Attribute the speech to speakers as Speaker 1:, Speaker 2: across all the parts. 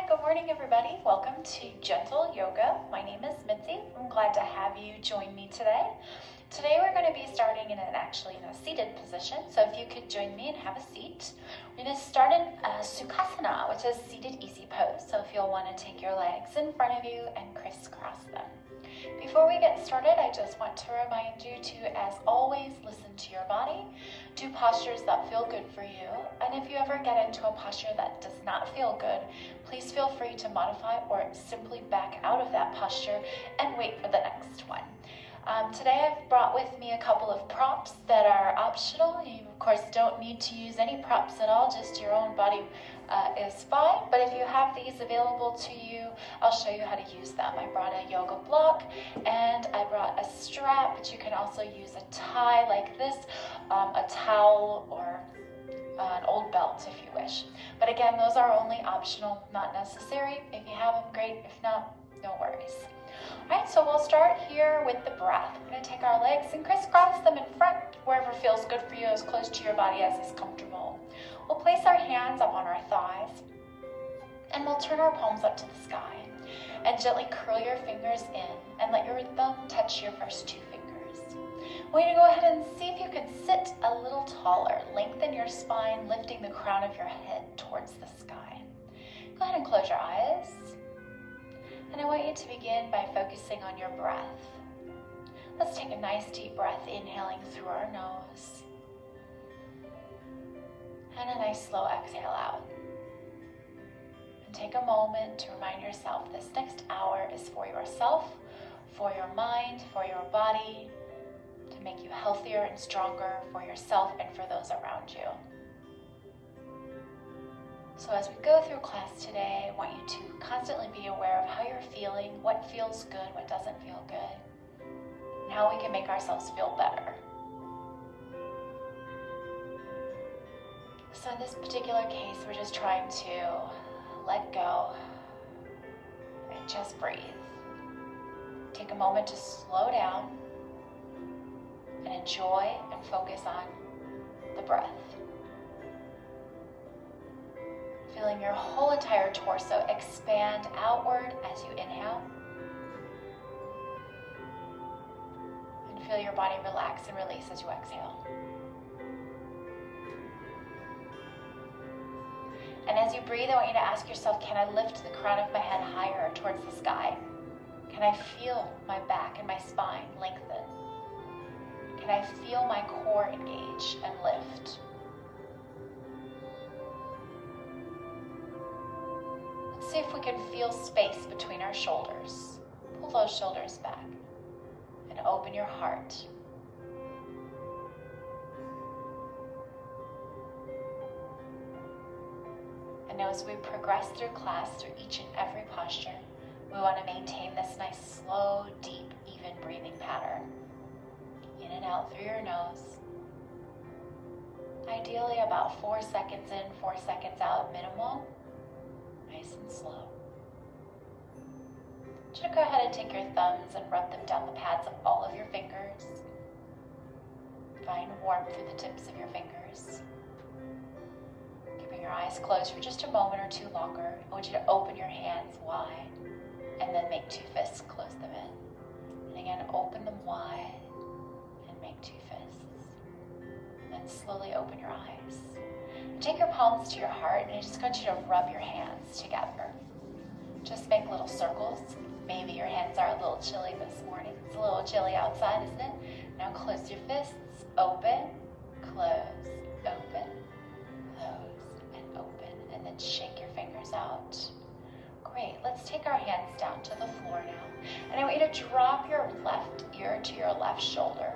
Speaker 1: Good morning, everybody. Welcome to Gentle Yoga. My name is Mitzi. I'm glad to have you join me today. Today we're going to be starting in a seated position. So if you could join me and have a seat. We're going to start in Sukhasana, which is seated easy pose. So if you'll want to take your legs in front of you and crisscross them. Before we get started, I just want to remind you to, as always, listen to your body. Do postures that feel good for you. And if you ever get into a posture that does not feel good, please feel free to modify or simply back out of that posture and wait for the next one. Today I've brought with me a couple of props that are optional. You, of course, don't need to use any props at all, just your own body is fine. But if you have these available to you, I'll show you how to use them. I brought a yoga block and I brought a strap, but you can also use a tie like this, a towel, or an old belt if you wish. But again, those are only optional, not necessary. If you have them, great. If not, no worries. All right, so we'll start here with the breath. We're going to take our legs and crisscross them in front, wherever feels good for you, as close to your body as is comfortable. We'll place our hands up on our thighs, and we'll turn our palms up to the sky, and gently curl your fingers in, and let your thumb touch your first two fingers. We're going to go ahead and see if you can sit a little taller. Lengthen your spine, lifting the crown of your head towards the sky. Go ahead and close your eyes. And I want you to begin by focusing on your breath. Let's take a nice deep breath, inhaling through our nose. And a nice slow exhale out. And take a moment to remind yourself this next hour is for yourself, for your mind, for your body, to make you healthier and stronger for yourself and for those around you. So as we go through class today, I want you to constantly be aware of how you're feeling, what feels good, what doesn't feel good, and how we can make ourselves feel better. So in this particular case, we're just trying to let go and just breathe. Take a moment to slow down and enjoy and focus on the breath. Feeling your whole entire torso expand outward as you inhale. And feel your body relax and release as you exhale. And as you breathe, I want you to ask yourself, can I lift the crown of my head higher towards the sky? Can I feel my back and my spine lengthen? Can I feel my core engage and lift? See if we can feel space between our shoulders. Pull those shoulders back and open your heart. And as we progress through class, through each and every posture, we want to maintain this nice, slow, deep, even breathing pattern. In and out through your nose. Ideally about 4 seconds in, 4 seconds out, minimal. Nice and slow. Just go ahead and take your thumbs and rub them down the pads of all of your fingers. Find warmth through the tips of your fingers. Keeping your eyes closed for just a moment or two longer. I want you to open your hands wide and then make two fists, close them in. And again, open them wide and make two fists. And then slowly open your eyes. Take your palms to your heart, and I just want you to rub your hands together. Just make little circles. Maybe your hands are a little chilly this morning. It's a little chilly outside, isn't it? Now close your fists. Open, close, open, close, and open. And then shake your fingers out. Great. Let's take our hands down to the floor now. And I want you to drop your left ear to your left shoulder,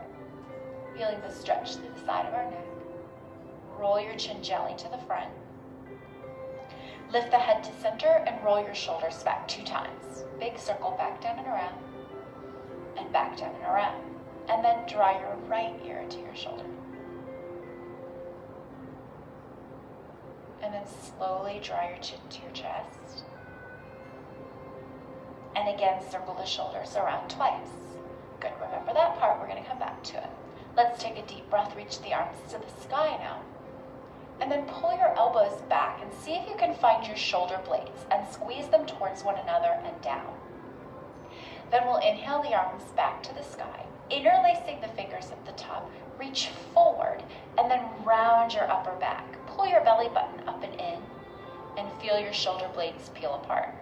Speaker 1: feeling the stretch through the side of our neck. Roll your chin gently to the front. Lift the head to center and roll your shoulders back 2 times. Big circle back, down and around, and back, down and around. And then draw your right ear to your shoulder. And then slowly draw your chin to your chest. And again, circle the shoulders around twice. Good, remember that part, we're gonna come back to it. Let's take a deep breath, reach the arms to the sky now. And then pull your elbows back and see if you can find your shoulder blades and squeeze them towards one another and down. Then we'll inhale the arms back to the sky, interlacing the fingers at the top, reach forward, and then round your upper back. Pull your belly button up and in, and feel your shoulder blades peel apart.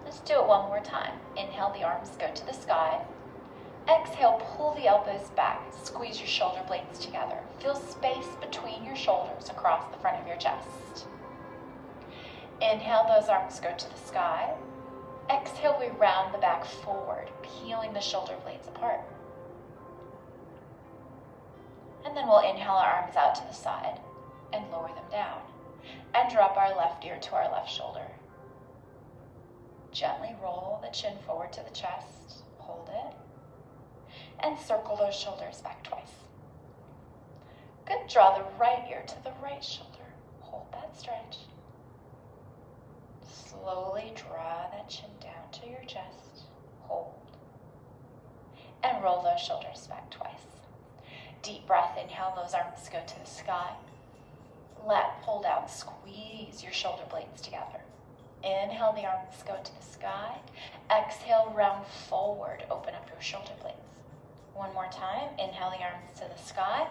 Speaker 1: Let's do it one more time. Inhale, the arms go to the sky. Exhale, pull the elbows back, squeeze your shoulder blades together. Feel space between your shoulders across the front of your chest. Inhale, those arms go to the sky. Exhale, we round the back forward, peeling the shoulder blades apart. And then we'll inhale our arms out to the side and lower them down. And drop our left ear to our left shoulder. Gently roll the chin forward to the chest. Hold it. And circle those shoulders back twice. Good. Draw the right ear to the right shoulder. Hold that stretch. Slowly draw that chin down to your chest. Hold. And roll those shoulders back twice. Deep breath. Inhale, those arms go to the sky. Let pull down. Squeeze your shoulder blades together. Inhale, the arms go to the sky. Exhale, round forward. Open up your shoulder blades. One more time. Inhale, the arms to the sky.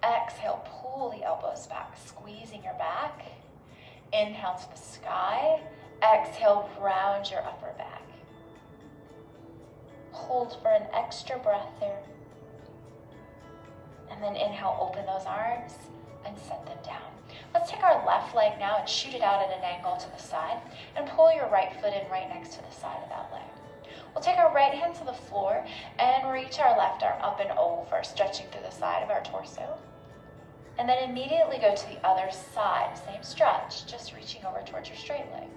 Speaker 1: Exhale, pull the elbows back, squeezing your back. Inhale to the sky. Exhale, round your upper back. Hold for an extra breath there. And then inhale, open those arms and set them down. Let's take our left leg now and shoot it out at an angle to the side and pull your right foot in right next to the side of that leg. We'll take our right hand to the floor and reach our left arm up and over, stretching through the side of our torso. And then immediately go to the other side, same stretch, just reaching over towards your straight leg.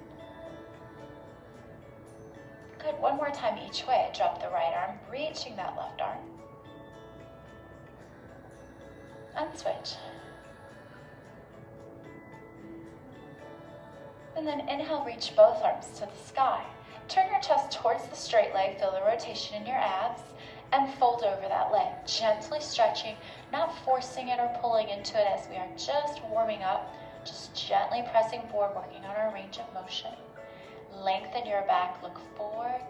Speaker 1: Good, one more time each way. Drop the right arm, reaching that left arm. And switch. And then inhale, reach both arms to the sky. Turn your chest towards the straight leg, feel the rotation in your abs, and fold over that leg, gently stretching, not forcing it or pulling into it as we are just warming up, just gently pressing forward, working on our range of motion. Lengthen your back, look forward,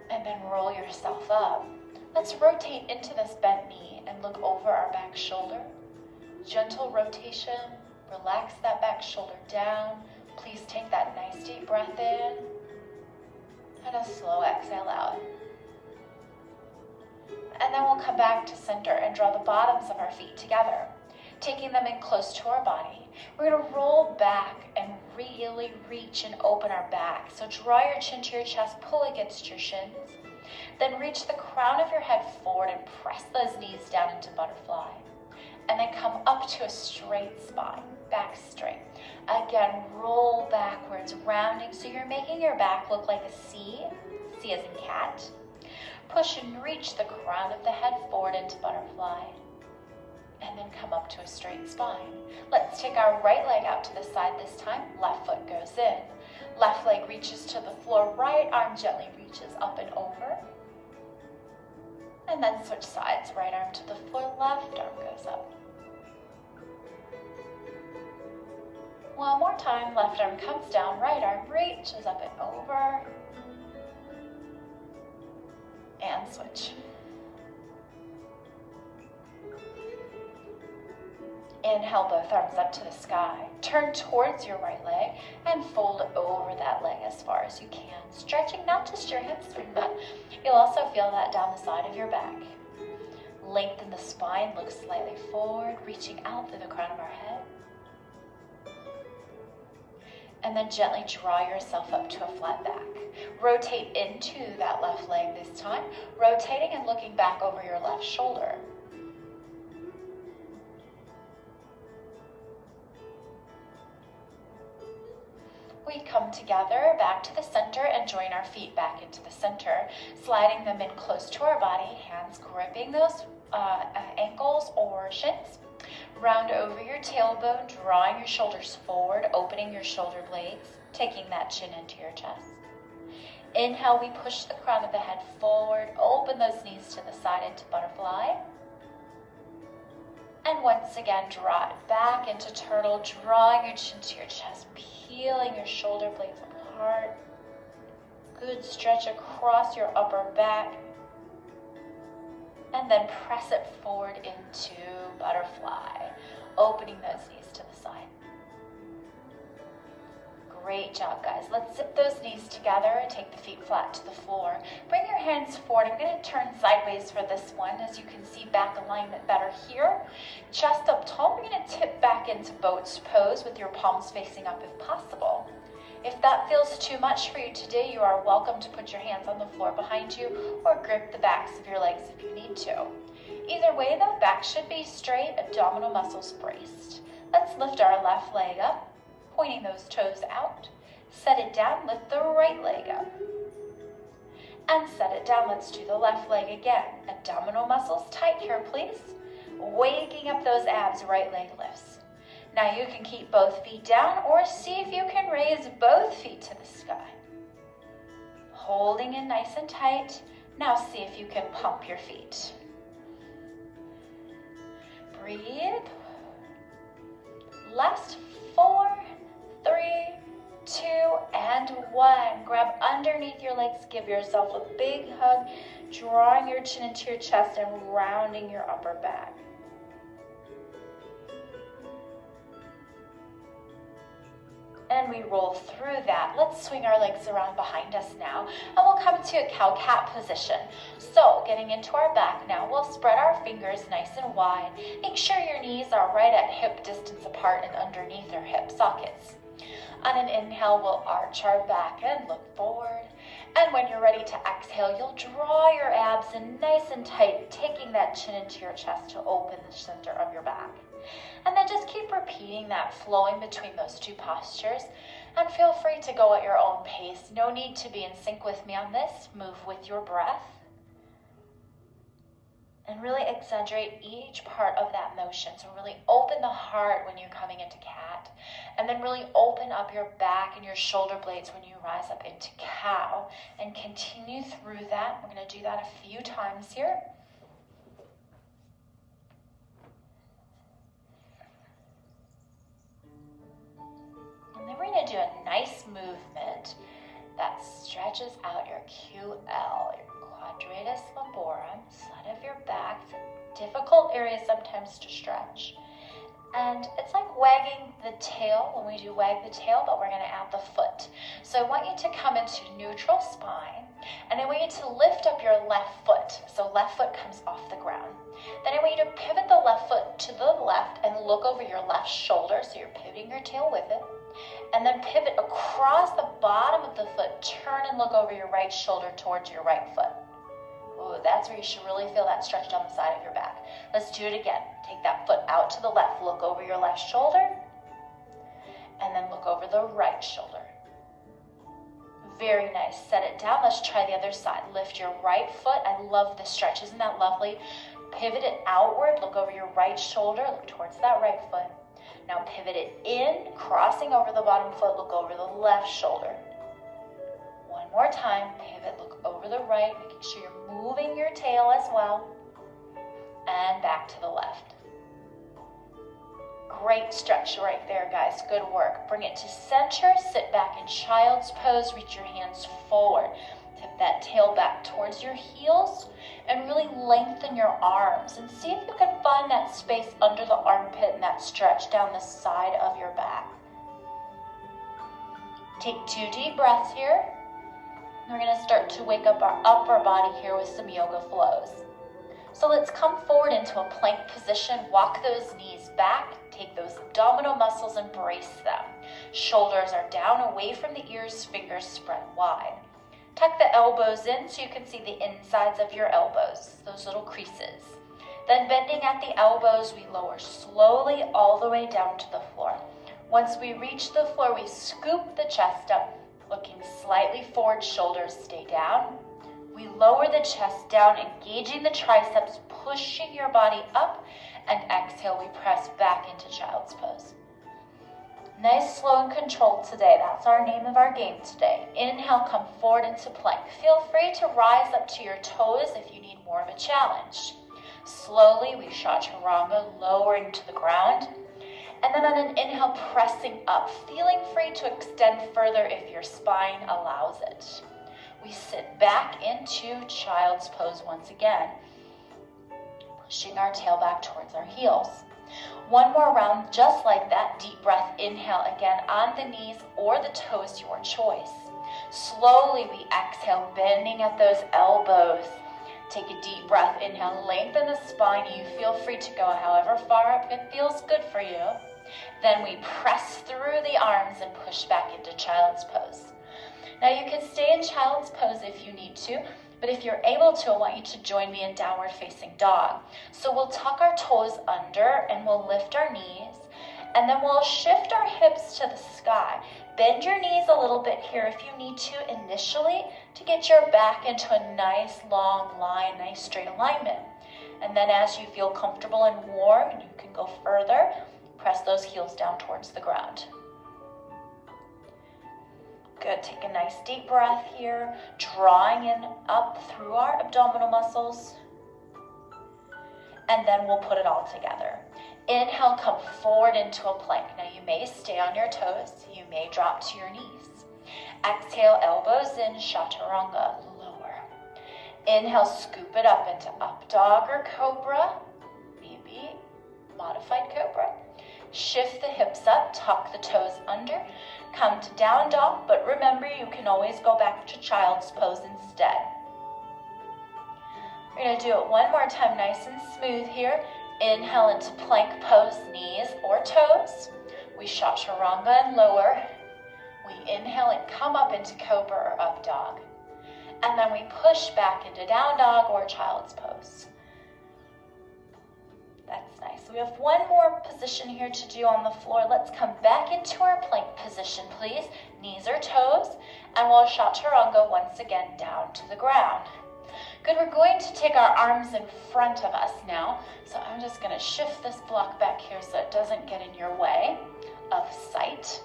Speaker 1: and then roll yourself up. Let's rotate into this bent knee and look over our back shoulder. Gentle rotation, relax that back shoulder down. Please take that nice deep breath in and a slow exhale out. And then we'll come back to center and draw the bottoms of our feet together, taking them in close to our body. We're going to roll back and really reach and open our back. So draw your chin to your chest, pull against your shins. Then reach the crown of your head forward and press those knees down into butterfly. And then come up to a straight spine, back straight. Again, roll backwards, rounding, so you're making your back look like a C as in cat. Push and reach the crown of the head forward into butterfly. And then come up to a straight spine. Let's take our right leg out to the side this time. Left foot goes in. Left leg reaches to the floor. Right arm gently reaches up and over. And then switch sides. Right arm to the floor. Left arm goes up. One more time. Left arm comes down. Right arm reaches up and over. And switch. Inhale, both arms up to the sky. Turn towards your right leg and fold over that leg as far as you can. Stretching not just your hamstring, but you'll also feel that down the side of your back. Lengthen the spine, look slightly forward, reaching out through the crown of our head. And then gently draw yourself up to a flat back. Rotate into that left leg this time, rotating and looking back over your left shoulder. We come together back to the center and join our feet back into the center, sliding them in close to our body, hands gripping those ankles or shins. Round over your tailbone, drawing your shoulders forward, opening your shoulder blades, taking that chin into your chest. Inhale, we push the crown of the head forward, open those knees to the side into butterfly. And once again, draw it back into turtle, drawing your chin to your chest, peeling your shoulder blades apart. Good stretch across your upper back. And then press it forward into butterfly, opening those knees to the side. Great job, guys. Let's zip those knees together and take the feet flat to the floor. Bring your hands forward. I'm going to turn sideways for this one. As you can see, back alignment better here. Chest up tall. We're going to tip back into boat's pose with your palms facing up if possible. If that feels too much for you today, you are welcome to put your hands on the floor behind you or grip the backs of your legs if you need to. Either way, though, back should be straight, abdominal muscles braced. Let's lift our left leg up, pointing those toes out. Set it down, lift the right leg up. And set it down, let's do the left leg again. Abdominal muscles tight here, please. Waking up those abs, right leg lifts. Now you can keep both feet down or see if you can raise both feet to the sky. Holding in nice and tight. Now see if you can pump your feet. Breathe. Last 4, 3, 2, and 1. Grab underneath your legs. Give yourself a big hug, drawing your chin into your chest and rounding your upper back. And we roll through that. Let's swing our legs around behind us now, and we'll come to a cow-cat position. So getting into our back now, we'll spread our fingers nice and wide. Make sure your knees are right at hip distance apart and underneath our hip sockets. On an inhale, we'll arch our back and look forward. And when you're ready to exhale, you'll draw your abs in nice and tight, taking that chin into your chest to open the center of your back. And then just keep repeating that, flowing between those two postures. And feel free to go at your own pace. No need to be in sync with me on this. Move with your breath. And really exaggerate each part of that motion. So really open the heart when you're coming into cat. And then really open up your back and your shoulder blades when you rise up into cow. And continue through that. We're going to do that a few times here. And then we're going to do a nice movement that stretches out your QL, your quadratus lumborum, side of your back. Difficult area sometimes to stretch. And it's like wagging the tail when we do wag the tail, but we're going to add the foot. So I want you to come into neutral spine, and I want you to lift up your left foot. So left foot comes off the ground. Then I want you to pivot the left foot to the left and look over your left shoulder, so you're pivoting your tail with it. And then pivot across the bottom of the foot, turn and look over your right shoulder towards your right foot. Ooh, that's where you should really feel that stretch down the side of your back. Let's do it again. Take that foot out to the left, look over your left shoulder, and then look over the right shoulder. Very nice. Set it down. Let's try the other side. Lift your right foot. I love this stretch. Isn't that lovely? Pivot it outward, look over your right shoulder, look towards that right foot. Now pivot it in, crossing over the bottom foot, look over the left shoulder. One more time, pivot, look over the right, making sure you're moving your tail as well. And back to the left. Great stretch right there, guys. Good work. Bring it to center, sit back in child's pose, reach your hands forward. Tip that tail back towards your heels and really lengthen your arms and see if you can find that space under the armpit and that stretch down the side of your back. Take 2 deep breaths here. We're going to start to wake up our upper body here with some yoga flows. So let's come forward into a plank position. Walk those knees back. Take those abdominal muscles and brace them. Shoulders are down, away from the ears, fingers spread wide. Tuck the elbows in so you can see the insides of your elbows, those little creases. Then bending at the elbows, we lower slowly all the way down to the floor. Once we reach the floor, we scoop the chest up, looking slightly forward, shoulders stay down. We lower the chest down, engaging the triceps, pushing your body up, and exhale, we press back into child's pose. Nice, slow, and controlled today. That's our name of our game today. Inhale, come forward into plank. Feel free to rise up to your toes if you need more of a challenge. Slowly, we chaturanga, lowering to the ground. And then on an inhale, pressing up, feeling free to extend further if your spine allows it. We sit back into child's pose once again, pushing our tail back towards our heels. One more round, just like that. Deep breath, inhale again on the knees or the toes, your choice. Slowly we exhale, bending at those elbows. Take a deep breath, inhale, lengthen the spine. You feel free to go however far up it feels good for you. Then we press through the arms and push back into child's pose. Now you can stay in child's pose if you need to, but if you're able to, I want you to join me in downward facing dog. So we'll tuck our toes under and we'll lift our knees, and then we'll shift our hips to the sky. Bend your knees a little bit here if you need to initially to get your back into a nice long line, nice straight alignment. And then as you feel comfortable and warm, and you can go further, press those heels down towards the ground. Good, take a nice deep breath here, drawing in up through our abdominal muscles. And then we'll put it all together. Inhale, come forward into a plank. Now you may stay on your toes, you may drop to your knees. Exhale, elbows in, chaturanga, lower. Inhale, scoop it up into up dog or cobra, maybe modified cobra. Shift the hips up, tuck the toes under, come to down dog, but remember you can always go back to child's pose instead. We're going to do it one more time, nice and smooth here. Inhale into plank pose, knees or toes. We chaturanga and lower. We inhale and come up into cobra or up dog. And then we push back into down dog or child's pose. That's nice. We have one more position here to do on the floor. Let's come back into our plank position, please. Knees or toes, and we'll chaturanga once again down to the ground. Good, we're going to take our arms in front of us now. So I'm just going to shift this block back here so it doesn't get in your way of sight.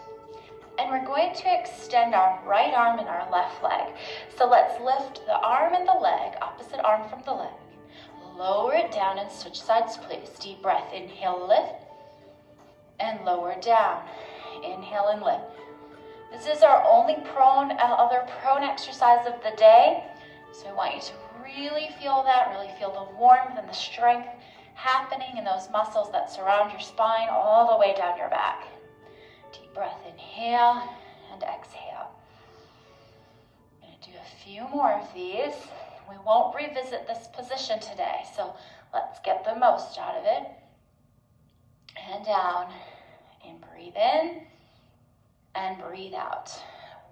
Speaker 1: And we're going to extend our right arm and our left leg. So let's lift the arm and the leg, opposite arm from the leg. Lower it down and switch sides, please. Deep breath. Inhale, lift, and lower down. Inhale and lift. This is our only other prone exercise of the day. So I want you to really feel that, really feel the warmth and the strength happening in those muscles that surround your spine all the way down your back. Deep breath. Inhale and exhale. I'm going to do a few more of these. We won't revisit this position today, so let's get the most out of it. And down, and breathe in, and breathe out.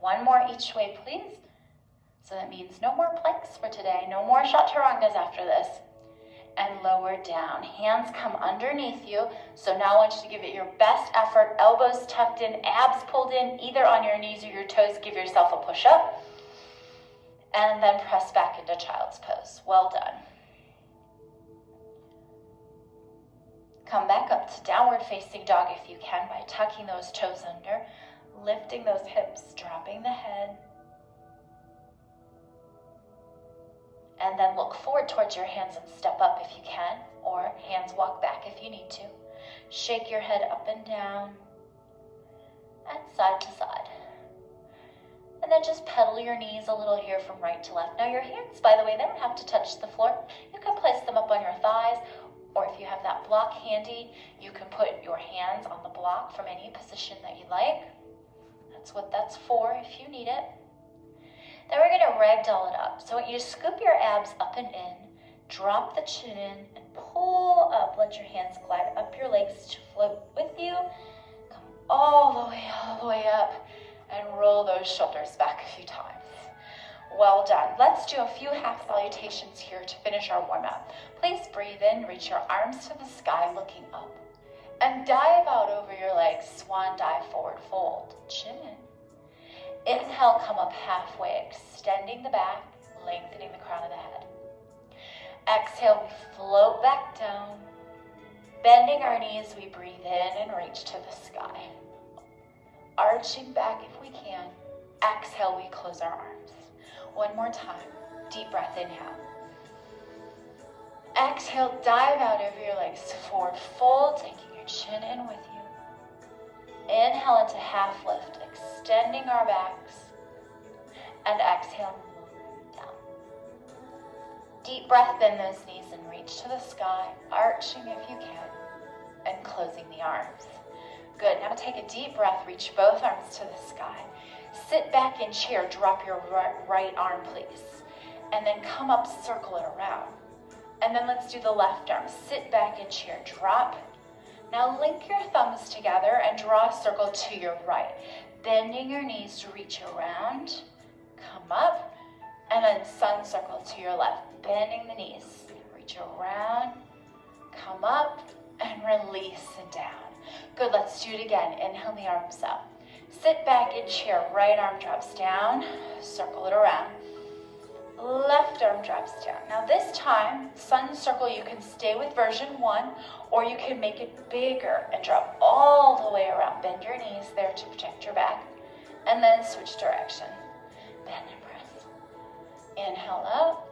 Speaker 1: One more each way, please. So that means no more planks for today, no more chaturangas after this. And lower down. Hands come underneath you. So now I want you to give it your best effort. Elbows tucked in, abs pulled in, either on your knees or your toes. Give yourself a push-up. And then press back into child's pose. Well done. Come back up to downward facing dog if you can by tucking those toes under, lifting those hips, dropping the head. And then look forward towards your hands and step up if you can, or hands walk back if you need to. Shake your head up and down, and side to side. And then just pedal your knees a little here from right to left. Now your hands, by the way, they don't have to touch the floor. You can place them up on your thighs, or if you have that block handy, you can put your hands on the block from any position that you like. That's what that's for if you need it. Then we're going to ragdoll it up. So I want you to scoop your abs up and in, drop the chin in, and pull up. Let your hands glide up your legs to float with you. Come all the way up, and roll those shoulders back a few times. Well done. Let's do a few half salutations here to finish our warm-up. Please breathe in, reach your arms to the sky, looking up. And dive out over your legs, swan dive, forward fold, chin in. Inhale, come up halfway, extending the back, lengthening the crown of the head. Exhale, we float back down. Bending our knees, we breathe in and reach to the sky. Arching back if we can. Exhale, we close our arms. One more time. Deep breath, inhale. Exhale, dive out over your legs, forward fold, taking your chin in with you. Inhale into half lift, extending our backs. And exhale, down. Deep breath, bend those knees and reach to the sky, arching if you can, and closing the arms. Good, now take a deep breath, reach both arms to the sky. Sit back in chair, drop your right arm, please. And then come up, circle it around. And then let's do the left arm. Sit back in chair, drop. Now link your thumbs together and draw a circle to your right. Bending your knees to reach around, come up, and then sun circle to your left. Bending the knees, reach around, come up, and release and down. Good, let's do it again. Inhale the arms up. Sit back in chair, right arm drops down, circle it around. Left arm drops down. Now this time, sun circle, you can stay with version 1, or you can make it bigger and drop all the way around. Bend your knees there to protect your back, and then switch direction. Bend and press. Inhale up,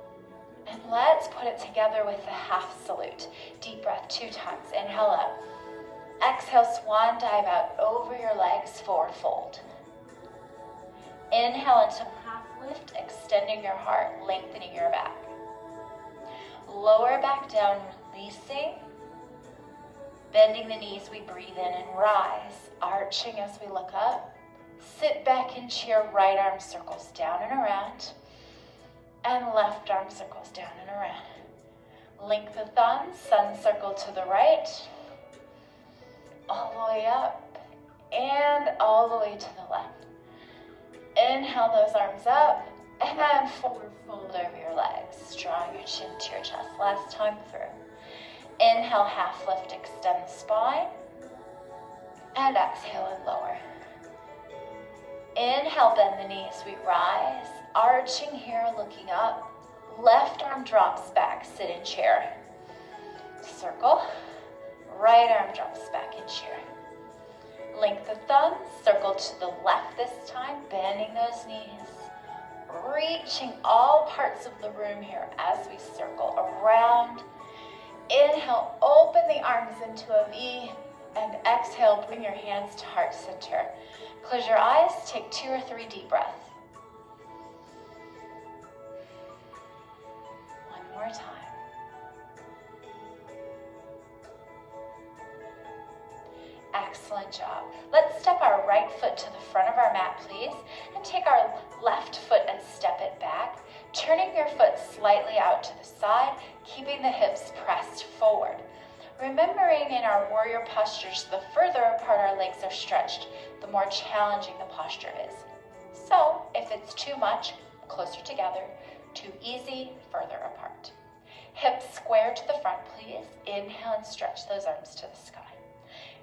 Speaker 1: and let's put it together with the half salute. Deep breath 2 times. Inhale up. Exhale, swan dive out over your legs, forward fold. Inhale into half lift, extending your heart, lengthening your back. Lower back down, releasing. Bending the knees, we breathe in and rise, arching as we look up. Sit back in chair, right arm circles down and around, and left arm circles down and around. Link the thumbs, sun circle to the right, all the way up, and all the way to the left. Inhale those arms up, and then forward fold over your legs. Draw your chin to your chest. Last time through. Inhale, half lift, extend the spine. And exhale and lower. Inhale, bend the knees, we rise. Arching here, looking up. Left arm drops back, sit in chair. Circle. Right arm drops back in chair. Link the thumbs, circle to the left this time, bending those knees. Reaching all parts of the room here as we circle around. Inhale, open the arms into a V, and exhale, bring your hands to heart center. Close your eyes, take 2 or 3 deep breaths. One more time. Excellent job. Let's step our right foot to the front of our mat, please, and take our left foot and step it back, turning your foot slightly out to the side, keeping the hips pressed forward. Remembering in our warrior postures, the further apart our legs are stretched, the more challenging the posture is. So, if it's too much, closer together, too easy, further apart. Hips square to the front, please. Inhale and stretch those arms to the sky.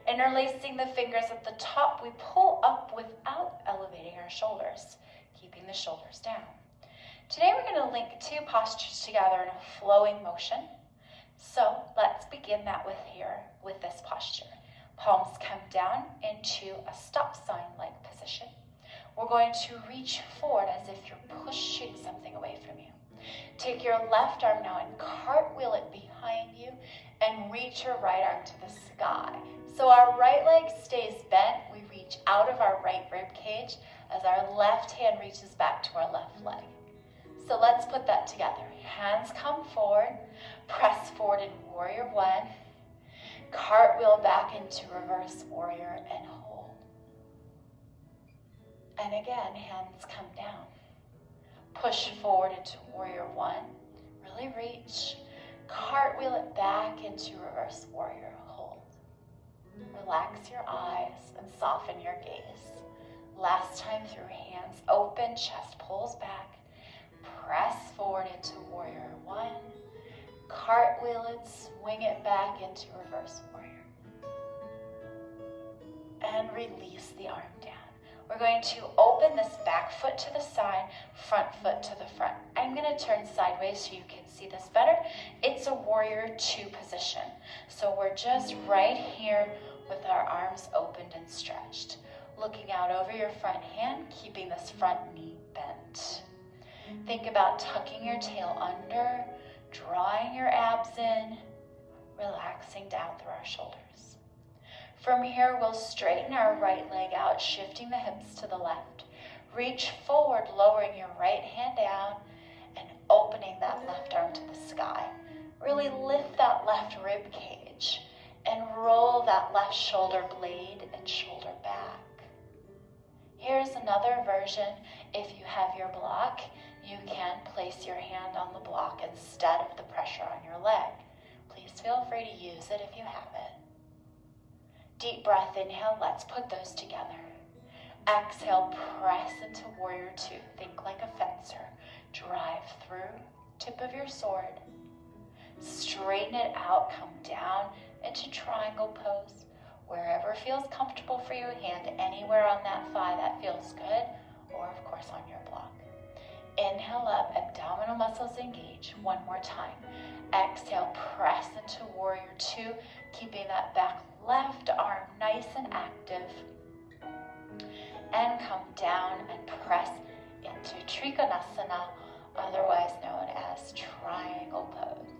Speaker 1: Interlacing the fingers at the top, we pull up without elevating our shoulders, keeping the shoulders down. Today we're going to link 2 postures together in a flowing motion. So let's begin that with this posture. Palms come down into a stop sign-like position. We're going to reach forward as if you're pushing something away from you. Take your left arm now and cartwheel it behind you and reach your right arm to the sky. So our right leg stays bent. We reach out of our right rib cage as our left hand reaches back to our left leg. So let's put that together. Hands come forward, press forward in warrior 1, cartwheel back into reverse warrior and hold. And again, hands come down. Push forward into warrior 1, really reach, cartwheel it back into reverse warrior, hold. Relax your eyes and soften your gaze. Last time through, hands open, chest pulls back. Press forward into warrior 1. Cartwheel it, swing it back into reverse warrior. And release the arm down. We're going to open this back foot to the side, front foot to the front. I'm going to turn sideways so you can see this better. It's a warrior 2 position. So we're just right here with our arms opened and stretched. Looking out over your front hand, keeping this front knee bent. Think about tucking your tail under, drawing your abs in, relaxing down through our shoulders. From here, we'll straighten our right leg out, shifting the hips to the left. Reach forward, lowering your right hand down and opening that left arm to the sky. Really lift that left rib cage and roll that left shoulder blade and shoulder back. Here's another version. If you have your block, you can place your hand on the block instead of the pressure on your leg. Please feel free to use it if you have it. Deep breath, inhale, let's put those together. Exhale, press into warrior two. Think like a fencer. Drive through, tip of your sword. Straighten it out, come down into triangle pose. Wherever feels comfortable for you, hand anywhere on that thigh that feels good, or of course on your block. Inhale up, abdominal muscles engage. One more time. Exhale, press into warrior two, keeping that back left arm nice and active. And come down and press into Trikonasana, otherwise known as triangle pose.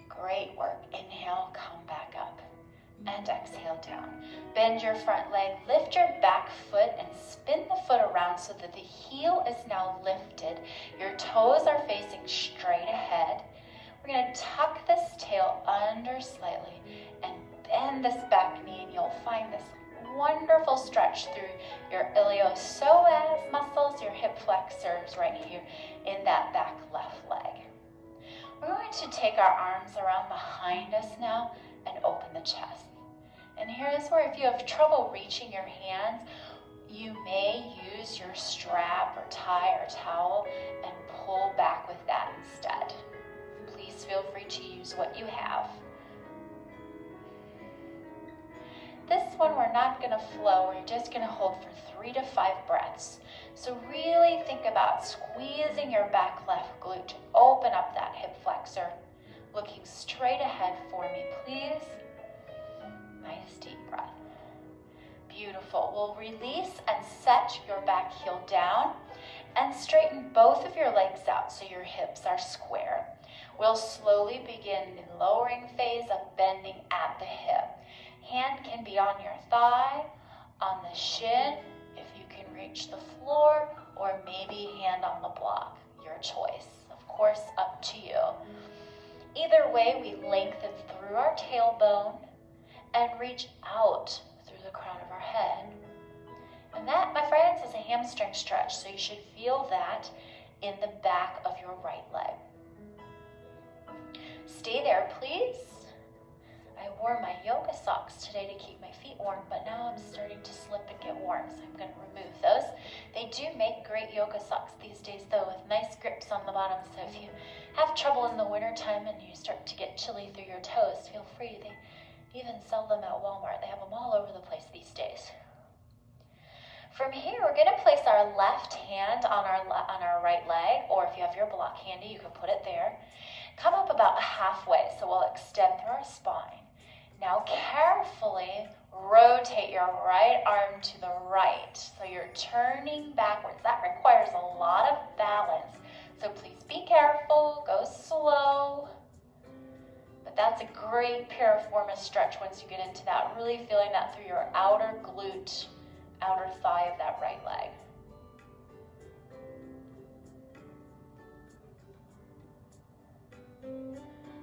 Speaker 1: Great work. Inhale, come back up. And exhale down. Bend your front leg, lift your back foot, and spin the foot around so that the heel is now lifted. Your toes are facing straight ahead. We're going to tuck this tail under slightly and bend this back knee, and you'll find this wonderful stretch through your iliopsoas muscles, your hip flexors right here in that back left leg. We're going to take our arms around behind us now and open the chest. And here's where if you have trouble reaching your hands, you may use your strap or tie or towel and pull back with that instead. Please feel free to use what you have. This one we're not going to flow, we're just going to hold for 3 to 5 breaths. So really think about squeezing your back left glute to open up that hip flexor. Looking straight ahead for me, please. Nice deep breath. Beautiful. We'll release and set your back heel down and straighten both of your legs out so your hips are square. We'll slowly begin the lowering phase of bending at the hip. Hand can be on your thigh, on the shin, if you can reach the floor, or maybe hand on the block. Your choice. Of course, up to you. Either way, we lengthen through our tailbone and reach out through the crown of our head. And that, my friends, is a hamstring stretch, so you should feel that in the back of your right leg. Stay there, please. I wore my yoga socks today to keep my feet warm, but now I'm starting to slip and get warm, so I'm going to remove those. They do make great yoga socks these days, though, with nice grips on the bottom, so if you have trouble in the wintertime and you start to get chilly through your toes, feel free. They even sell them at Walmart. They have them all over the place these days. From here, we're going to place our left hand on our right leg, or if you have your block handy, you can put it there. Come up about halfway, so we'll extend through our spine. Now carefully rotate your right arm to the right, so you're turning backwards. That requires a lot of balance, so please be careful, go slow. But that's a great piriformis stretch once you get into that, really feeling that through your outer glute, outer thigh of that right leg.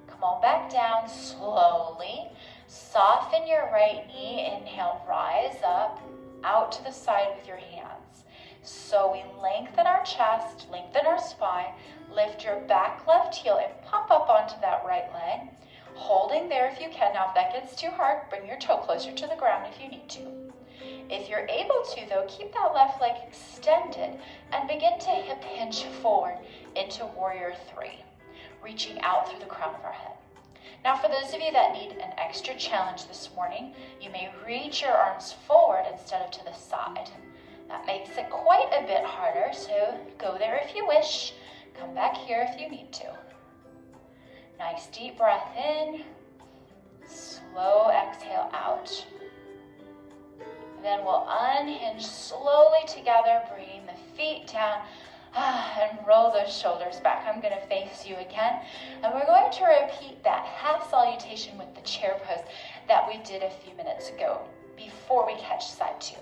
Speaker 1: Come on back down slowly. Soften your right knee. Inhale, rise up, out to the side with your hands. So we lengthen our chest, lengthen our spine, lift your back left heel and pop up onto that right leg. Holding there if you can. Now if that gets too hard, bring your toe closer to the ground if you need to. If you're able to, though, keep that left leg extended and begin to hip hinge forward into warrior three, reaching out through the crown of our head. Now for those of you that need an extra challenge this morning, you may reach your arms forward instead of to the side. That makes it quite a bit harder, so go there if you wish. Come back here if you need to. Nice deep breath in, slow exhale out. And then we'll unhinge slowly together, bringing the feet down, And roll those shoulders back. I'm going to face you again. And we're going to repeat that half salutation with the chair pose that we did a few minutes ago before we catch side two.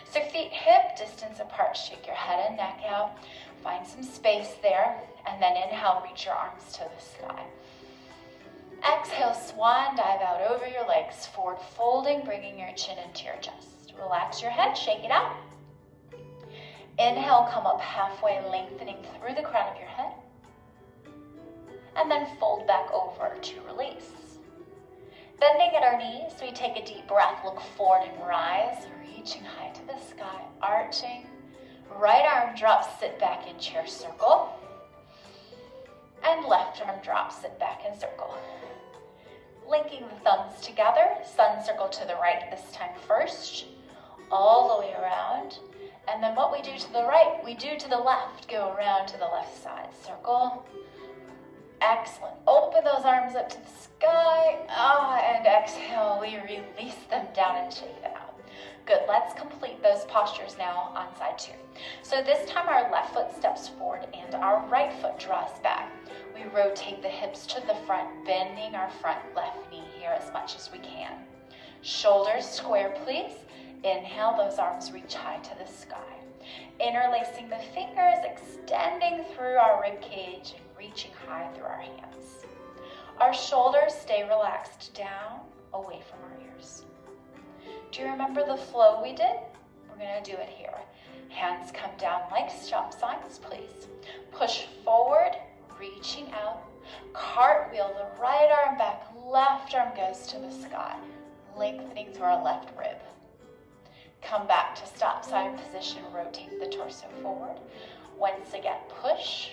Speaker 1: So feet hip distance apart. Shake your head and neck out. Find some space there. And then inhale, reach your arms to the sky. Exhale, swan dive out over your legs. Forward folding, bringing your chin into your chest. Relax your head, shake it out. Inhale, come up halfway, lengthening through the crown of your head. And then fold back over to release. Bending at our knees, we take a deep breath, look forward and rise, reaching high to the sky, arching. Right arm drops, sit back in chair circle. And left arm drops, sit back in circle. Linking the thumbs together, sun circle to the right this time first, all the way around. And then what we do to the right, we do to the left. Go around to the left side. Circle. Excellent. Open those arms up to the sky. And exhale. We release them down and shake them out. Good. Let's complete those postures now on side two. So this time our left foot steps forward and our right foot draws back. We rotate the hips to the front, bending our front left knee here as much as we can. Shoulders square, please. Inhale, those arms reach high to the sky. Interlacing the fingers, extending through our rib cage and reaching high through our hands. Our shoulders stay relaxed down, away from our ears. Do you remember the flow we did? We're going to do it here. Hands come down like stop signs, please. Push forward, reaching out. Cartwheel the right arm back, left arm goes to the sky, lengthening through our left rib. Come back to stop sign position, rotate the torso forward. Once again, push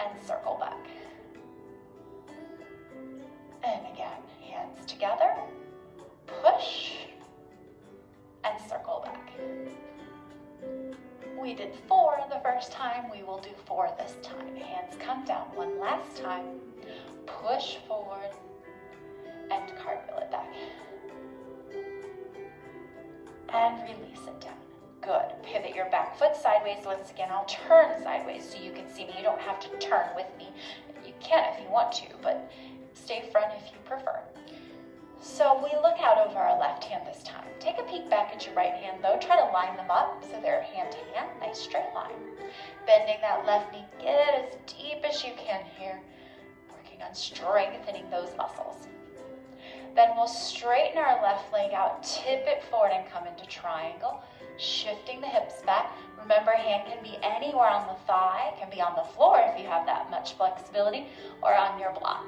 Speaker 1: and circle back. And again, hands together, push and circle back. We did 4 the first time, we will do 4 this time. Hands come down one last time, push forward and cartwheel it back. And release it down. Good. Pivot your back foot sideways. Once again, I'll turn sideways so you can see me. You don't have to turn with me. You can if you want to, but stay front if you prefer. So we look out over our left hand this time. Take a peek back at your right hand though. Try to line them up so they're hand to hand. Nice straight line. Bending that left knee. Get as deep as you can here. Working on strengthening those muscles. Then we'll straighten our left leg out, tip it forward and come into triangle, shifting the hips back. Remember, hand can be anywhere on the thigh, can be on the floor if you have that much flexibility, or on your block.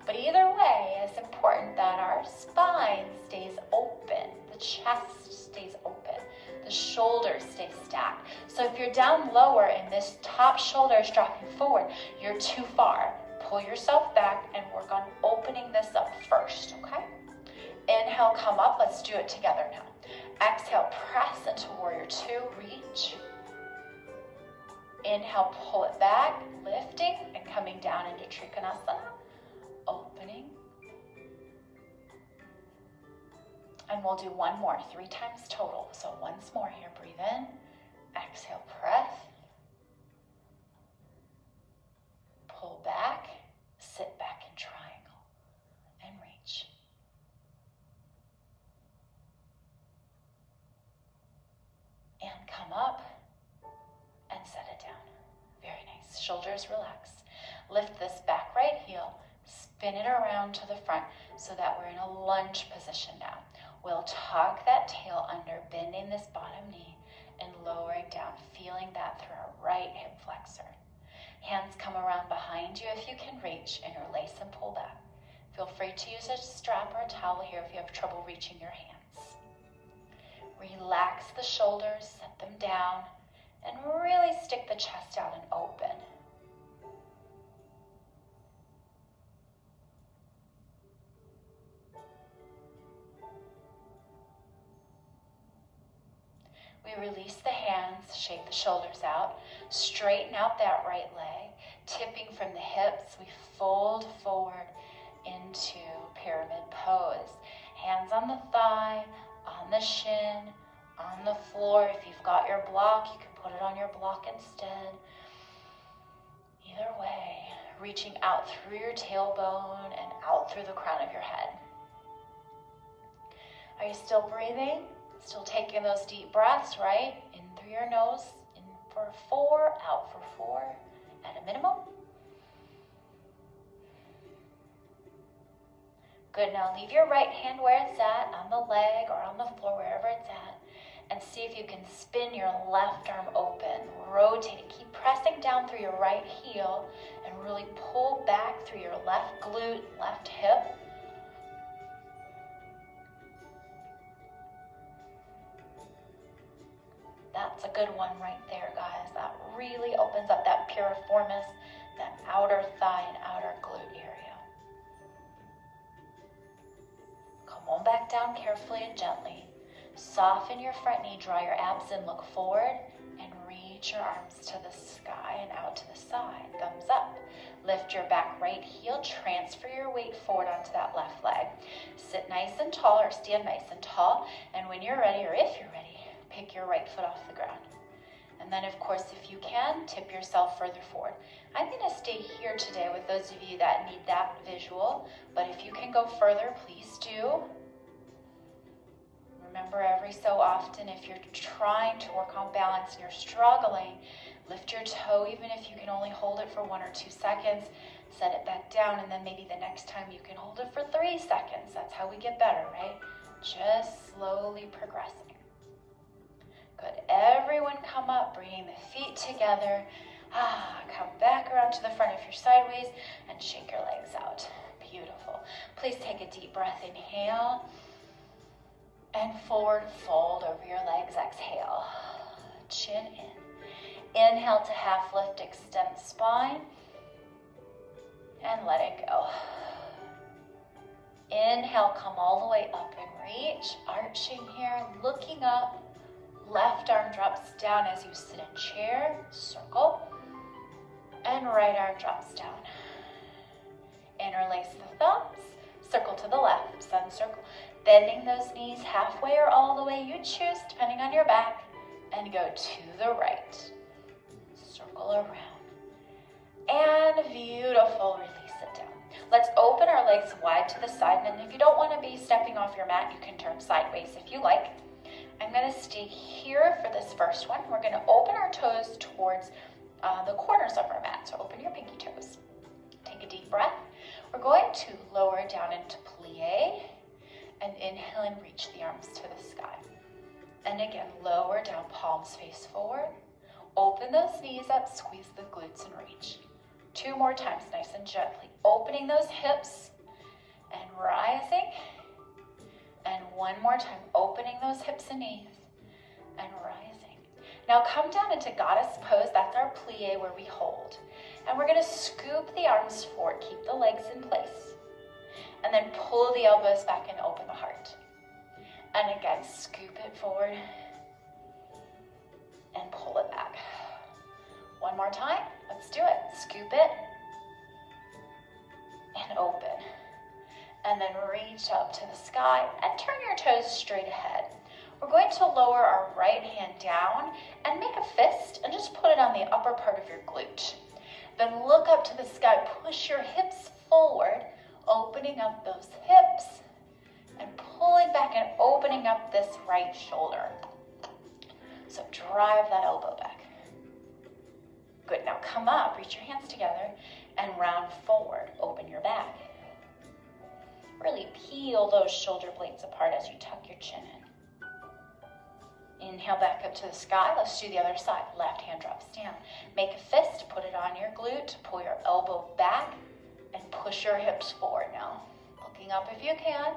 Speaker 1: But either way, it's important that our spine stays open, the chest stays open, the shoulders stay stacked. So if you're down lower and this top shoulder is dropping forward, you're too far. Pull yourself back and work on opening this up first, okay? Inhale, come up. Let's do it together now. Exhale, press into warrior 2, reach. Inhale, pull it back, lifting and coming down into Trikonasana, opening. And we'll do one more, 3 times total. So once more here, breathe in, exhale, press. Pull back, sit back in triangle, and reach. And come up and set it down. Very nice. Shoulders relax. Lift this back right heel, spin it around to the front so that we're in a lunge position now. We'll tuck that tail under, bending this bottom knee and lowering down, feeling that through our right hip flexor. Hands come around behind you if you can reach, interlace and pull back. Feel free to use a strap or a towel here if you have trouble reaching your hands. Relax the shoulders, set them down, and really stick the chest out and open. We release the hands, shake the shoulders out, straighten out that right leg, tipping from the hips, we fold forward into pyramid pose. Hands on the thigh, on the shin, on the floor. If you've got your block, you can put it on your block instead. Either way, reaching out through your tailbone and out through the crown of your head. Are you still breathing? Still taking those deep breaths, right? In through your nose, in for 4, out for 4 at a minimum. Good, now leave your right hand where it's at, on the leg or on the floor, wherever it's at, and see if you can spin your left arm open. Rotate it, keep pressing down through your right heel and really pull back through your left glute, left hip. That's a good one right there, guys. That really opens up that piriformis, that outer thigh and outer glute area. Come on back down carefully and gently. Soften your front knee, draw your abs in, look forward, and reach your arms to the sky and out to the side. Thumbs up. Lift your back right heel, transfer your weight forward onto that left leg. Sit nice and tall or stand nice and tall, and when you're ready, or if you're ready, pick your right foot off the ground. And then, of course, if you can, tip yourself further forward. I'm going to stay here today with those of you that need that visual, but if you can go further, please do. Remember, every so often, if you're trying to work on balance and you're struggling, lift your toe, even if you can only hold it for 1 or 2 seconds, set it back down, and then maybe the next time you can hold it for 3 seconds. That's how we get better, right? Just slowly progressing. Good. Everyone come up, bringing the feet together. Come back around to the front if you're sideways and shake your legs out. Beautiful. Please take a deep breath. Inhale. And forward fold over your legs. Exhale. Chin in. Inhale to half lift, extend the spine. And let it go. Inhale, come all the way up and reach. Arching here, looking up. Left arm drops down as you sit in chair, circle, and right arm drops down. Interlace the thumbs, circle to the left, sun circle. Bending those knees halfway or all the way you choose, depending on your back, and go to the right. Circle around. And beautiful, release it down. Let's open our legs wide to the side, and if you don't want to be stepping off your mat, you can turn sideways if you like. I'm going to stay here for this first one. We're going to open our toes towards the corners of our mat. So open your pinky toes. Take a deep breath. We're going to lower down into plie and inhale and reach the arms to the sky. And again, lower down, palms face forward. Open those knees up, squeeze the glutes and reach. 2 more times, nice and gently. Opening those hips and rising. And 1 more time, opening those hips and knees and rising. Now come down into goddess pose. That's our plie where we hold. And we're going to scoop the arms forward, keep the legs in place. And then pull the elbows back and open the heart. And again, scoop it forward and pull it back. 1 more time. Let's do it. Scoop it and open. And then reach up to the sky and turn your toes straight ahead. We're going to lower our right hand down and make a fist and just put it on the upper part of your glute. Then look up to the sky, push your hips forward, opening up those hips and pulling back and opening up this right shoulder. So drive that elbow back. Good, now come up, reach your hands together and round forward, open your back. Really peel those shoulder blades apart as you tuck your chin in. Inhale back up to the sky. Let's do the other side. Left hand drops down. Make a fist, put it on your glute, pull your elbow back, and push your hips forward now. Looking up if you can.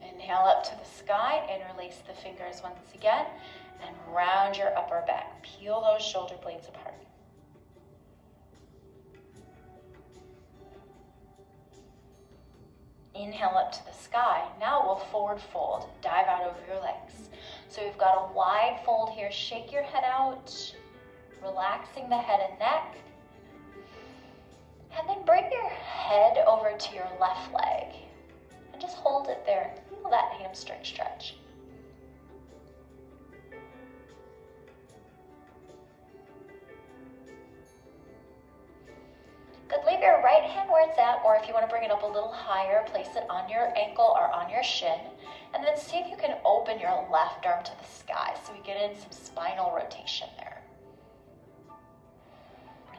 Speaker 1: Inhale up to the sky, interlace the fingers once again, and round your upper back. Peel those shoulder blades apart. Inhale up to the sky. Now we'll forward fold, dive out over your legs. So we've got a wide fold here. Shake your head out, relaxing the head and neck. And then bring your head over to your left leg and just hold it there. Feel that hamstring stretch. that, or if you want to bring it up a little higher, place it on your ankle or on your shin, and then see if you can open your left arm to the sky so we get in some spinal rotation there.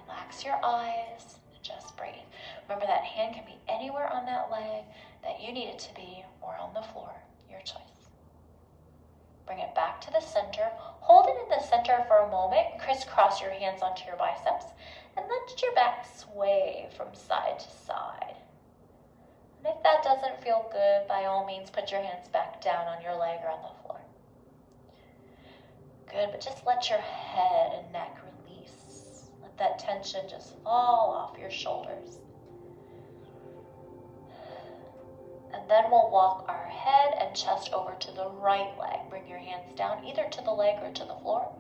Speaker 1: Relax your eyes and just breathe. Remember, that hand can be anywhere on that leg that you need it to be, or on the floor, your choice. Bring it back to the center. Hold it in the center for a moment. Crisscross your hands onto your biceps and let your back sway from side to side. And if that doesn't feel good, by all means, put your hands back down on your leg or on the floor. Good, but just let your head and neck release. Let that tension just fall off your shoulders. And then we'll walk our head and chest over to the right leg. Bring your hands down either to the leg or to the floor.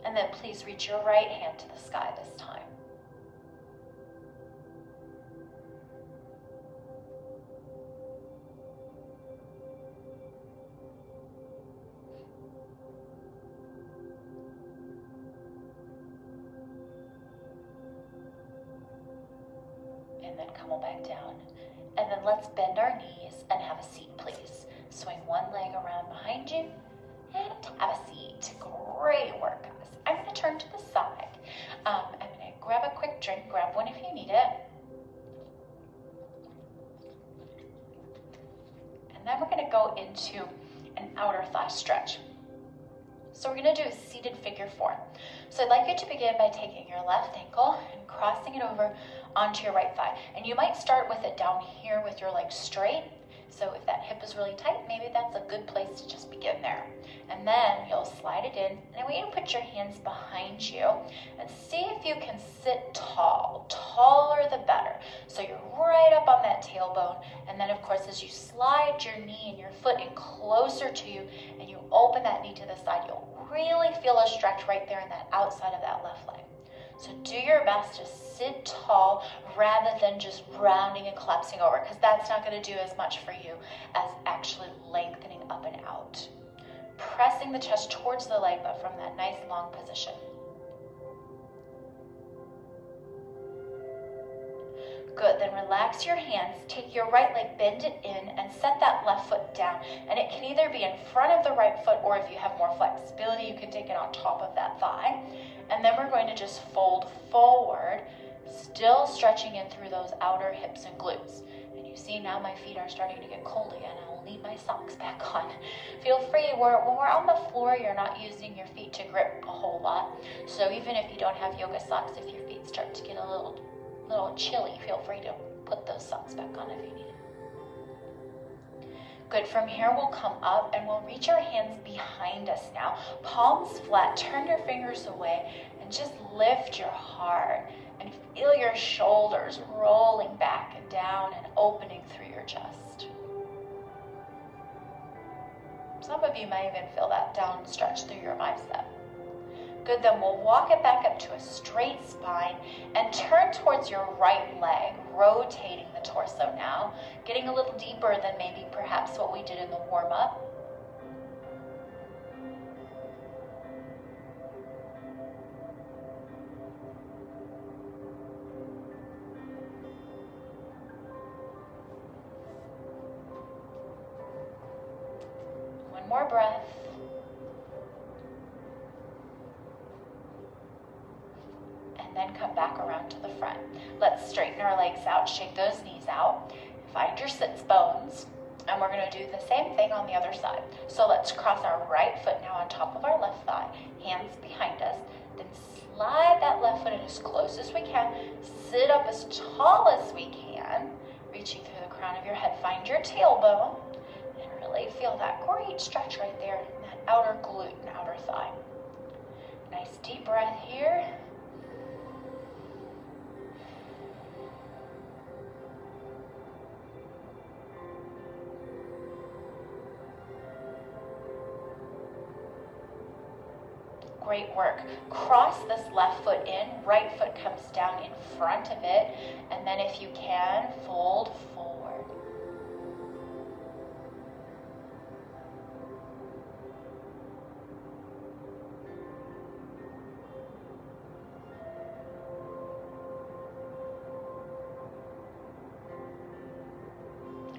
Speaker 1: And then please reach your right hand to the sky this time. And then come on back down. And then let's bend our knees and have a seat, please. Swing one leg around behind you and have a seat. Great work, guys. I'm going to turn to the side. I'm going to grab a quick drink. Grab one if you need it. And then we're going to go into an outer thigh stretch. So we're going to do a seated figure 4. So I'd like you to begin by taking your left ankle and crossing it over onto your right thigh. And you might start with it down here with your legs straight. So if that hip is really tight, maybe that's a good place to just begin there. And then you'll slide it in. And I want you to put your hands behind you and see if you can sit tall. Taller the better. So you're right up on that tailbone. And then of course, as you slide your knee and your foot in closer to you and you open that knee to the side, you'll really feel a stretch right there in that outside of that left leg. So do your best to sit tall rather than just rounding and collapsing over, because that's not going to do as much for you as actually lengthening up and out. Pressing the chest towards the leg, but from that nice long position. Good, then relax your hands, take your right leg, bend it in, and set that left foot down. And it can either be in front of the right foot, or if you have more flexibility, you can take it on top of that thigh. And then we're going to just fold forward, still stretching in through those outer hips and glutes. And you see now my feet are starting to get cold again. I'll need my socks back on. Feel free, when we're on the floor, you're not using your feet to grip a whole lot. So even if you don't have yoga socks, if your feet start to get a little chilly, feel free to put those socks back on if you need it. Good, from here we'll come up and we'll reach our hands behind us now. Palms flat, turn your fingers away and just lift your heart and feel your shoulders rolling back and down and opening through your chest. Some of you might even feel that down stretch through your bicep. Good, then we'll walk it back up to a straight spine and turn towards your right leg, rotating the torso now, getting a little deeper than maybe perhaps what we did in the warm-up. One more breath. Then come back around to the front. Let's straighten our legs out, shake those knees out, find your sits bones, and we're going to do the same thing on the other side. So let's cross our right foot now on top of our left thigh, hands behind us, then slide that left foot in as close as we can, sit up as tall as we can, reaching through the crown of your head, find your tailbone, and really feel that great stretch right there in that outer glute and outer thigh. Nice deep breath here. Great work. Cross this left foot in, right foot comes down in front of it, and then if you can, fold forward.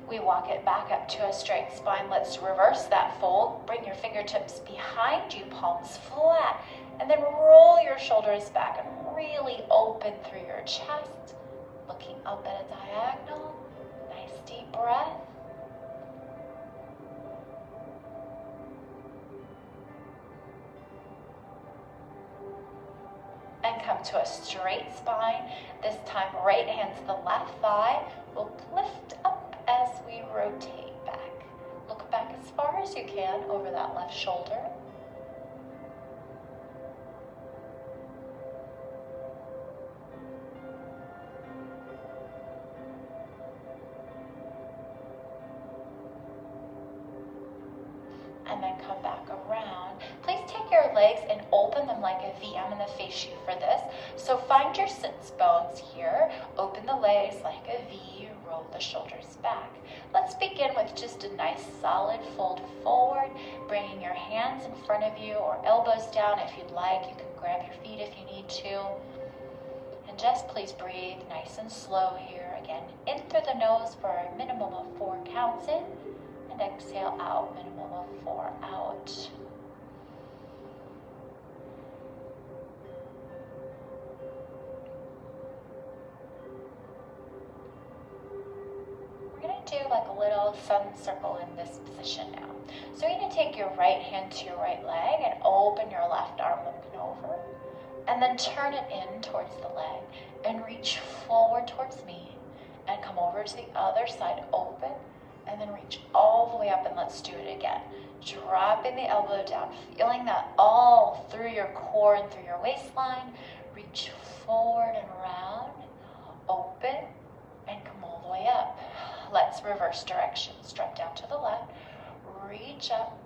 Speaker 1: We walk it back up to a straight spine. Let's reverse that fold. Bring your fingertips behind you, palms flat, and then roll your shoulders back and really open through your chest, looking up at a diagonal. Nice deep breath. And come to a straight spine. This time, right hand to the left thigh. We'll lift up as we rotate back. Look back as far as you can over that left shoulder. And then come back around. Please take your legs and open them like a V. I'm going to face you for this. So find your sits bones here. Open the legs like a V. Roll the shoulders back. Let's begin with just a nice solid fold forward, bringing your hands in front of you or elbows down if you'd like. You can grab your feet if you need to. And just please breathe nice and slow here. Again, in through the nose for a minimum of 4 counts in. And exhale out, minimum of 4 out. We're going to do like a little sun circle in this position now. So you're going to take your right hand to your right leg and open your left arm looking over. And then turn it in towards the leg and reach forward towards me. And come over to the other side, open. And then reach all the way up, and let's do it again. Dropping the elbow down, feeling that all through your core and through your waistline. Reach forward and round, open, and come all the way up. Let's reverse directions. Drop down to the left, reach up,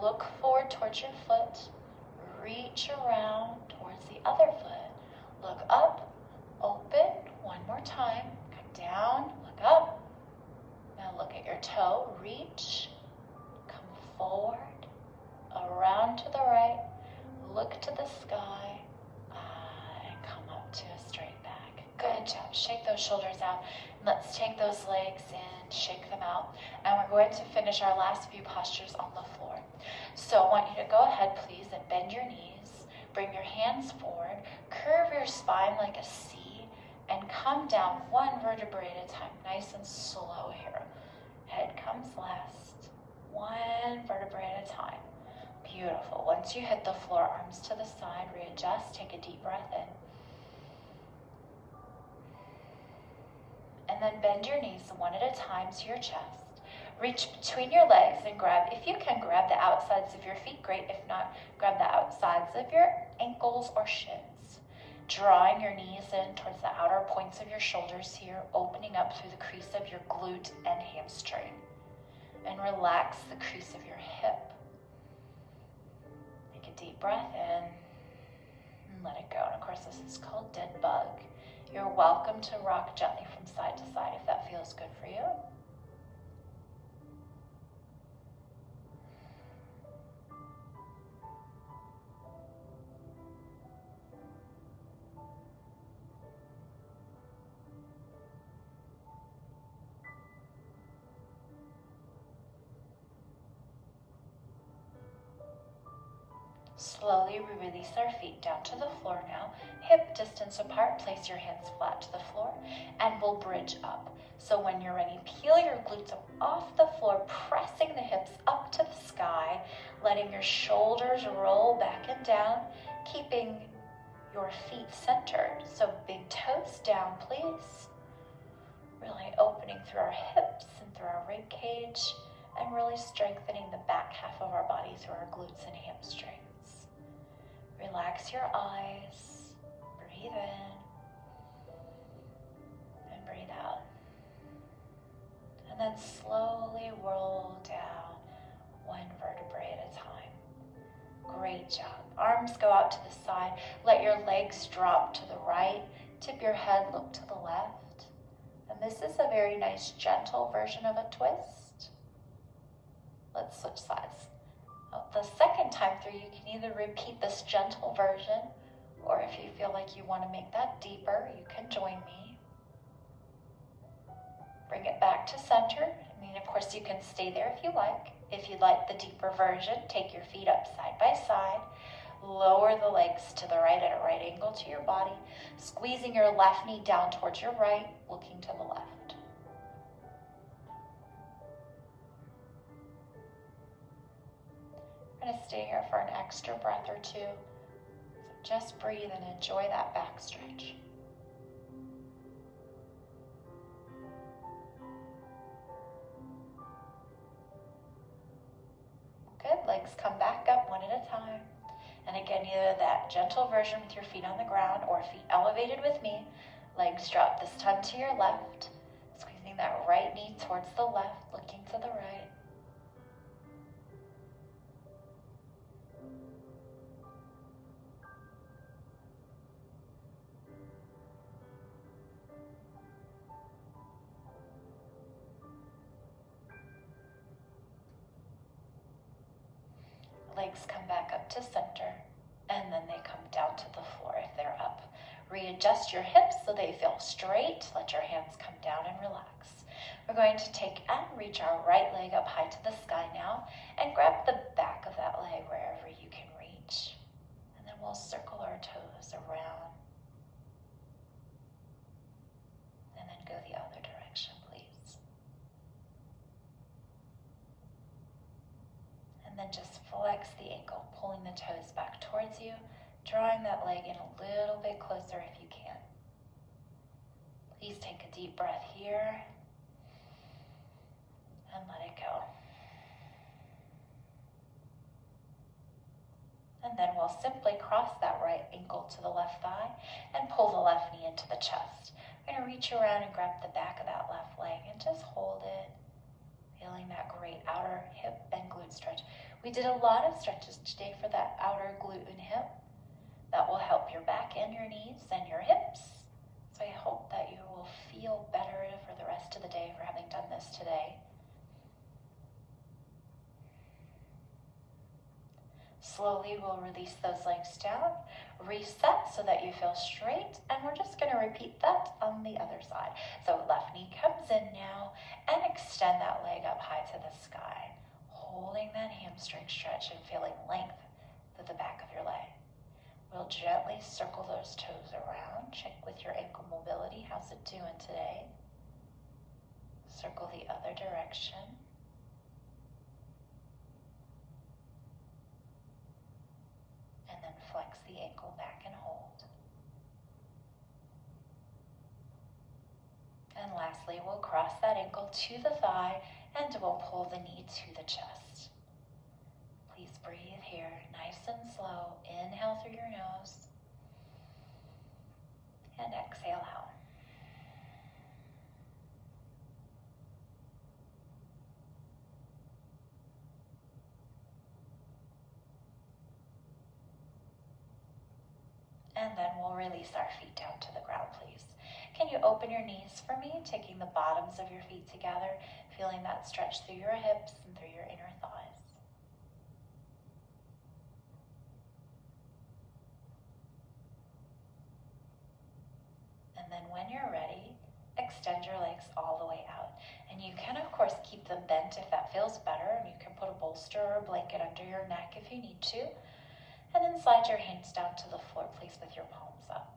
Speaker 1: look forward towards your foot, reach around towards the other foot. Look up, open, one more time. Come down, look up. Now look at your toe, reach, come forward, around to the right, look to the sky, and come up to a straight back. Good job. Shake those shoulders out. Let's take those legs in, shake them out, and we're going to finish our last few postures on the floor. So I want you to go ahead, please, and bend your knees, bring your hands forward, curve your spine like a C, and come down 1 vertebrae at a time, nice and slow here. Head comes last, 1 vertebrae at a time. Beautiful. Once you hit the floor, arms to the side, readjust, take a deep breath in. And then bend your knees 1 at a time to your chest. Reach between your legs and grab, if you can, grab the outsides of your feet. Great. If not, grab the outsides of your ankles or shins. Drawing your knees in towards the outer points of your shoulders here, opening up through the crease of your glute and hamstring. And relax the crease of your hip. Take a deep breath in and let it go. And of course, this is called dead bug. You're welcome to rock gently from side to side if that feels good for you. Slowly, we release our feet down to the floor now. Hip distance apart, place your hands flat to the floor, and we'll bridge up. So when you're ready, peel your glutes up off the floor, pressing the hips up to the sky, letting your shoulders roll back and down, keeping your feet centered. So big toes down, please. Really opening through our hips and through our rib cage, and really strengthening the back half of our body through our glutes and hamstrings. Relax your eyes, breathe in, and breathe out. And then slowly roll down 1 vertebrae at a time. Great job. Arms go out to the side. Let your legs drop to the right. Tip your head, look to the left. And this is a very nice, gentle version of a twist. Let's switch sides. The second time through, you can either repeat this gentle version, or if you feel like you want to make that deeper, you can join me. Bring it back to center. I mean, of course, you can stay there if you like. If you'd like the deeper version, take your feet up side by side. Lower the legs to the right at a right angle to your body, squeezing your left knee down towards your right, looking to the left. We're going to stay here for an extra breath or two. So just breathe and enjoy that back stretch. Good. Legs come back up one at a time. And again, either that gentle version with your feet on the ground or feet elevated with me. Legs drop this time to your left, squeezing that right knee towards the left, looking to the right. Legs come back up to center, and then they come down to the floor if they're up. Readjust your hips so they feel straight. Let your hands come down and relax. We're going to take and reach our right leg up high to the sky now, and grab the back of that leg wherever you can reach. And then we'll circle our toes around. And then go the other direction, please. And then just flex the ankle, pulling the toes back towards you, drawing that leg in a little bit closer if you can. Please take a deep breath here and let it go. And then we'll simply cross that right ankle to the left thigh and pull the left knee into the chest. We're going to reach around and grab the back of that left leg and just hold it, feeling that great outer hip and glute stretch. We did a lot of stretches today for that outer glute and hip. That will help your back and your knees and your hips. So I hope that you will feel better for the rest of the day for having done this today. Slowly we'll release those legs down, reset so that you feel straight, and we're just going to repeat that on the other side. So left knee comes in now, and extend that leg up high to the sky, holding that hamstring stretch and feeling length through the back of your leg. We'll gently circle those toes around. Check with your ankle mobility. How's it doing today? Circle the other direction. And then flex the ankle back and hold. And lastly, we'll cross that ankle to the thigh and we'll pull the knee to the chest. Please breathe here, nice and slow. Inhale through your nose and exhale out. And then we'll release our feet down to the ground, please. Can you open your knees for me, taking the bottoms of your feet together, feeling that stretch through your hips and through your inner thighs. And then when you're ready, extend your legs all the way out. And you can, of course, keep them bent if that feels better, and you can put a bolster or a blanket under your neck if you need to. And then slide your hands down to the floor, please, with your palms up.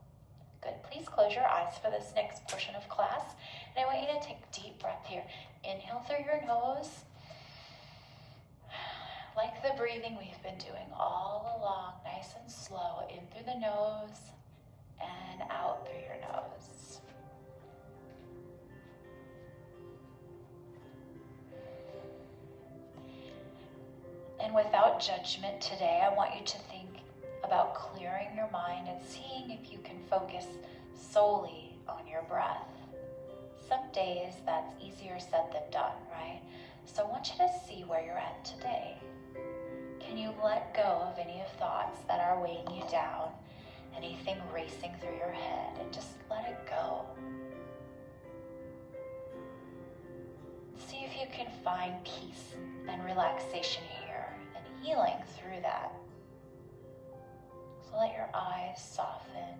Speaker 1: Good. Please close your eyes for this next portion of class. And I want you to take a deep breath here. Inhale through your nose. Like the breathing we've been doing all along, nice and slow. In through the nose and out through your nose. And without judgment today, I want you to think about clearing your mind and seeing if you can focus solely on your breath. Some days that's easier said than done, right? So I want you to see where you're at today. Can you let go of any of thoughts that are weighing you down, anything racing through your head, and just let it go? See if you can find peace and relaxation here and healing through that. So let your eyes soften.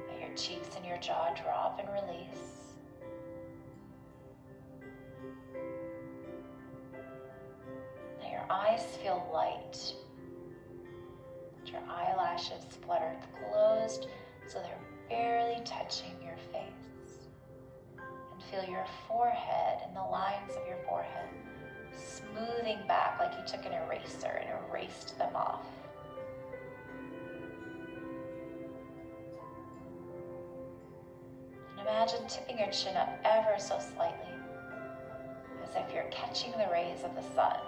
Speaker 1: Let your cheeks and your jaw drop and release. Let your eyes feel light. Let your eyelashes flutter closed so they're barely touching your face. And feel your forehead and the lines of your forehead smoothing back like you took an eraser and erased them off. And imagine tipping your chin up ever so slightly, as if you're catching the rays of the sun.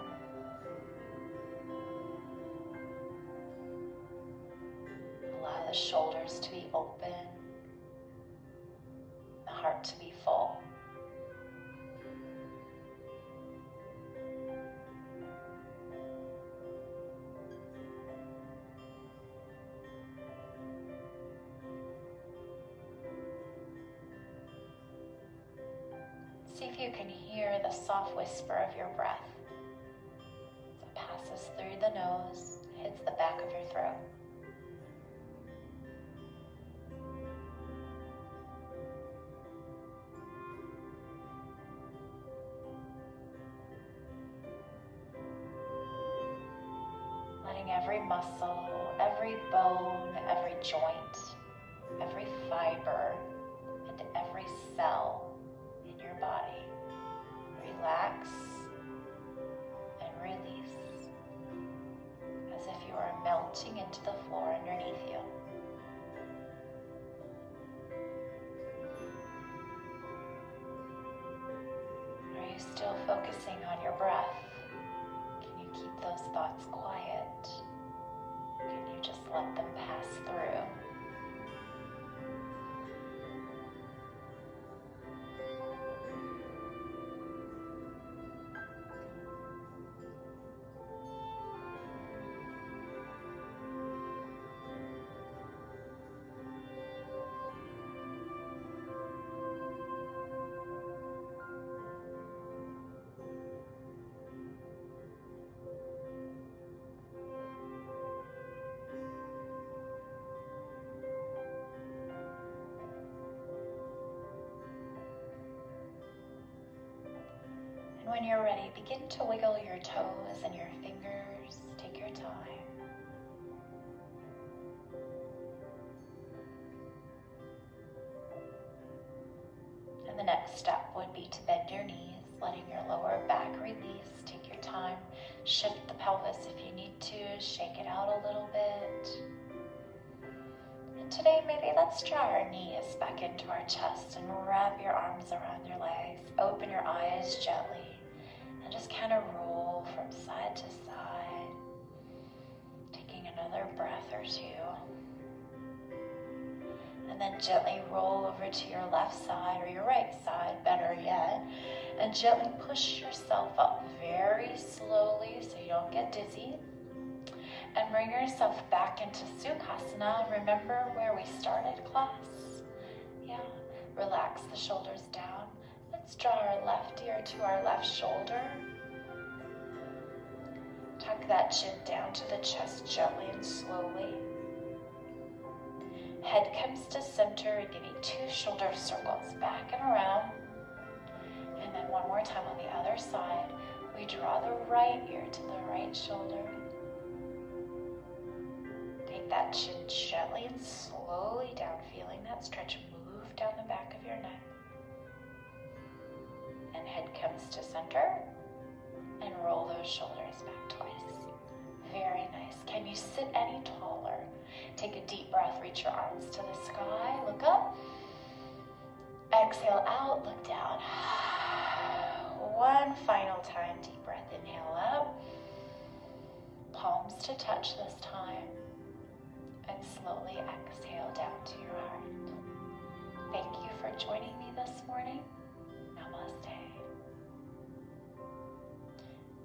Speaker 1: Allow the shoulders to be open, the heart to be full. See if you can hear the soft whisper of your breath as it passes through the nose, hits the back of your throat. Letting every muscle, every bone, every joint, every fiber, and every cell in your body relax and release, as if you are melting into the floor underneath you. Are you still focusing on your breath? Can you keep those thoughts quiet? Can you just let them pass through? And when you're ready, begin to wiggle your toes and your fingers. Take your time. And the next step would be to bend your knees, letting your lower back release. Take your time. Shift the pelvis if you need to. Shake it out a little bit. And today, maybe let's draw our knees back into our chest and wrap your arms around your legs. Open your eyes gently. And just kind of roll from side to side, taking another breath or two. And then gently roll over to your left side or your right side, better yet, and gently push yourself up very slowly so you don't get dizzy. And bring yourself back into Sukhasana. Remember where we started, class? Yeah, relax the shoulders down. Let's draw our left ear to our left shoulder. Tuck that chin down to the chest gently and slowly. Head comes to center and give you 2 shoulder circles back and around. And then one more time on the other side. We draw the right ear to the right shoulder. Take that chin gently and slowly down, feeling that stretch move down the back of your neck. And head comes to center, and roll those shoulders back twice. Very nice. Can you sit any taller? Take a deep breath, reach your arms to the sky, look up. Exhale out, look down. One final time, deep breath, inhale up. Palms to touch this time. And slowly exhale down to your heart. Thank you for joining me this morning. Namaste.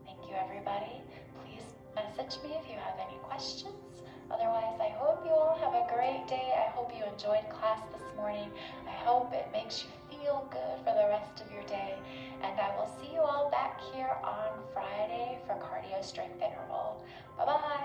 Speaker 1: Thank you, everybody. Please message me if you have any questions. Otherwise, I hope you all have a great day. I hope you enjoyed class this morning. I hope it makes you feel good for the rest of your day. And I will see you all back here on Friday for cardio strength interval. Bye-bye.